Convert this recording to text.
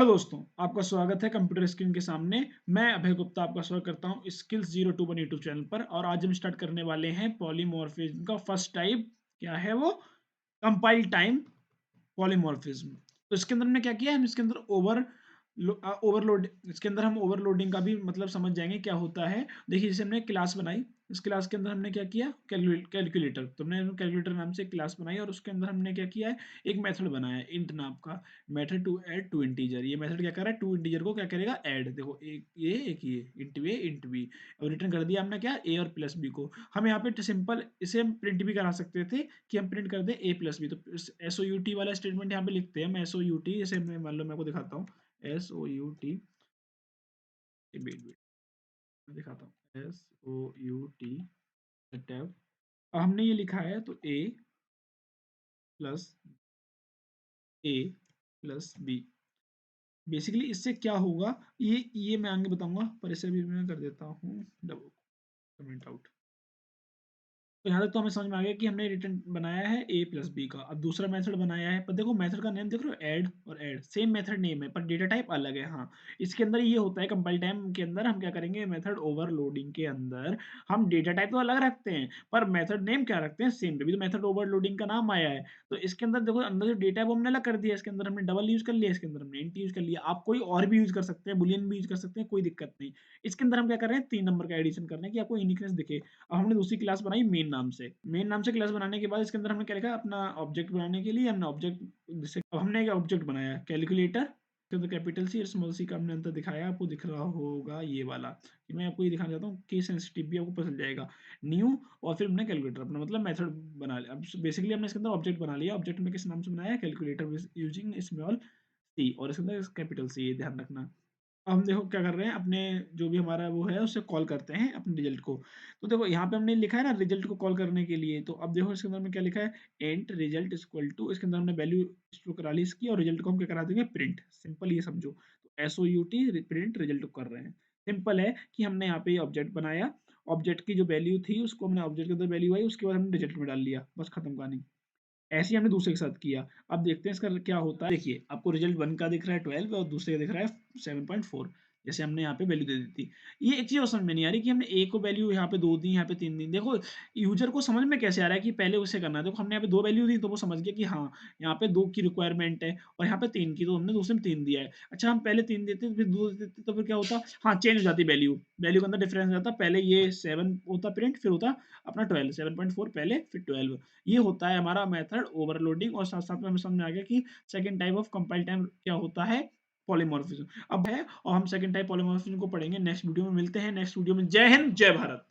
दोस्तों, आपका स्वागत है कंप्यूटर स्क्रीन के सामने। मैं अभय गुप्ता आपका स्वागत करता हूं स्किल्स 02 यूट्यूब चैनल पर और आज हम स्टार्ट करने वाले हैं पॉलीमॉर्फिज्म का फर्स्ट टाइप। क्या है वो? Compile time polymorphism. तो इसके अंदर हमने क्या किया है, हम इसके अंदर ओवरलोड इसके अंदर हम ओवरलोडिंग का भी मतलब समझ जाएंगे क्या होता है। देखिए, जैसे हमने क्लास बनाई, इस क्लास के अंदर हमने क्या किया, कैलकुलेटर। तो हमने कैलकुलेटर नाम से क्लास बनाई और उसके अंदर हमने क्या किया है, एक मेथड बनाया है इंट नाम का, method to add two integer. ये मेथड क्या कर रहा है, टू इंटीजर को क्या करेगा, ऐड। देखो, एक ये इंट ए इंट बी, और रिटर्न कर दिया हमने क्या, ए और प्लस बी को। हम यहाँ पे सिंपल इसे हम प्रिंट भी करा सकते थे कि हम प्रिंट कर दें ए प्लस बी। तो एस ओ यू टी वाला स्टेटमेंट यहाँ पे लिखते हैं हम, एस ओ यू टी। जैसे मैं मान लो, मैं आपको दिखाता हूँ, S O U T, wait wait मैं दिखाता हूँ, S O U T tab. अब हमने ये लिखा है तो plus A plus B. Basically इससे क्या होगा, ये मैं आगे बताऊंगा, पर इसे भी मैं कर देता हूँ डबल कमेंट आउट। तो यहाँ तक तो हमें समझ में आ गया कि हमने रिटर्न बनाया है ए प्लस बी का। अब दूसरा मेथड बनाया है, पर देखो मेथड का नेम देख रहे हो, ऐड और ऐड सेम मेथड नेम है पर डेटा टाइप अलग है। हाँ, इसके अंदर ये होता है, कंपाइल टाइम के अंदर हम क्या करेंगे, मेथड ओवरलोडिंग के अंदर हम डेटा टाइप तो अलग रखते हैं पर मेथड नेम क्या रखते हैं, सेम। तभी तो मेथड ओवरलोडिंग का नाम आया है। तो इसके अंदर देखो, अंदर जो डेटा है वो हमने अलग कर दिया। इसके अंदर हमने डबल यूज कर लिया, इसके अंदर हमने इंट यूज कर लिया। आप कोई और भी यूज कर सकते हैं, बुलियन भी यूज कर सकते हैं, कोई दिक्कत नहीं। इसके अंदर हम क्या कर रहे हैं, 3 नंबर का एडिशन कर रहे हैं कि आपको यूनिकनेस दिखे। अब हमने दूसरी क्लास बनाई मेन नाम से। मेन नाम से क्लास बनाने के बाद इसके अंदर हमने क्या लिखा, अपना ऑब्जेक्ट बनाने के लिए हमने ऑब्जेक्ट, जैसे अब हमने एक ऑब्जेक्ट बनाया कैलकुलेटर, इसके अंदर कैपिटल सी और स्मॉल सी का हमने अंतर दिखाया। आपको दिख रहा होगा ये वाला, कि मैं आपको ये दिखाना चाहता हूँ कि सेंसिटिव भी आपको पता चल जाएगा। न्यू, और फिर हमने कैलकुलेटर अपना मतलब मेथड बना लिया। अब बेसिकली हमने इसके अंदर ऑब्जेक्ट बना लिया। ऑब्जेक्ट में किस नाम से बनाया, कैलकुलेटर यूजिंग स्मॉल सी, और इसके अंदर कैपिटल सी, ये ध्यान रखना। हम देखो क्या कर रहे हैं, अपने जो भी हमारा वो है उससे कॉल करते हैं अपने रिजल्ट को। तो देखो यहाँ पे हमने लिखा है ना रिजल्ट को कॉल करने के लिए। तो अब देखो इसके अंदर में क्या लिखा है, एंट रिजल्ट इक्वल टू, इसके अंदर हमने वैल्यू स्टोर करा ली इसकी, और रिजल्ट को हम क्या करा देंगे, प्रिंट। सिंपल ये समझो, तो S O U T print result को कर रहे हैं। सिंपल है कि हमने यहाँ पे ऑब्जेक्ट बनाया, ऑब्जेक्ट की जो वैल्यू थी उसको हमने ऑब्जेक्ट के अंदर वैल्यू आई, उसके बाद हमने रिजल्ट में डाल लिया, बस खत्म कहानी। ऐसे ही हमने दूसरे के साथ किया। अब देखते हैं इसका क्या होता है। देखिए, आपको रिजल्ट 1 का दिख रहा है 12 और दूसरे का दिख रहा है 7.4। जैसे हमने यहाँ पे वैल्यू दे दी थी। ये एक चीज़ और समझ में नहीं आ रही कि हमने ए को वैल्यू यहाँ पे 2 दी, यहाँ पे 3 दी। देखो, यूजर को समझ में कैसे आ रहा है कि पहले उसे करना है। देखो, हमने यहाँ पे 2 वैल्यू दी तो वो समझ गया कि हाँ, यहाँ पे 2 की रिक्वायरमेंट है, और यहाँ पे 3 की, तो हमने दूसरे में 3 दिया है। अच्छा, हम पहले 3 देते फिर 2 देते तो फिर क्या होता, हाँ, चेंज हो जाती वैल्यू। वैल्यू के अंदर डिफरेंस हो जाता। पहले ये 7 होता प्रिंट, फिर होता अपना 12, 7.4 पहले, फिर 12। ये होता है हमारा मेथड ओवरलोडिंग। और साथ साथ में हमें समझ में आ गया कि second type of compile time क्या होता है, पॉलीमॉर्फिज्म। अब है, और हम सेकंड टाइप पॉलीमॉर्फिज्म को पढ़ेंगे नेक्स्ट वीडियो में। मिलते हैं नेक्स्ट वीडियो में। जय हिंद, जय भारत।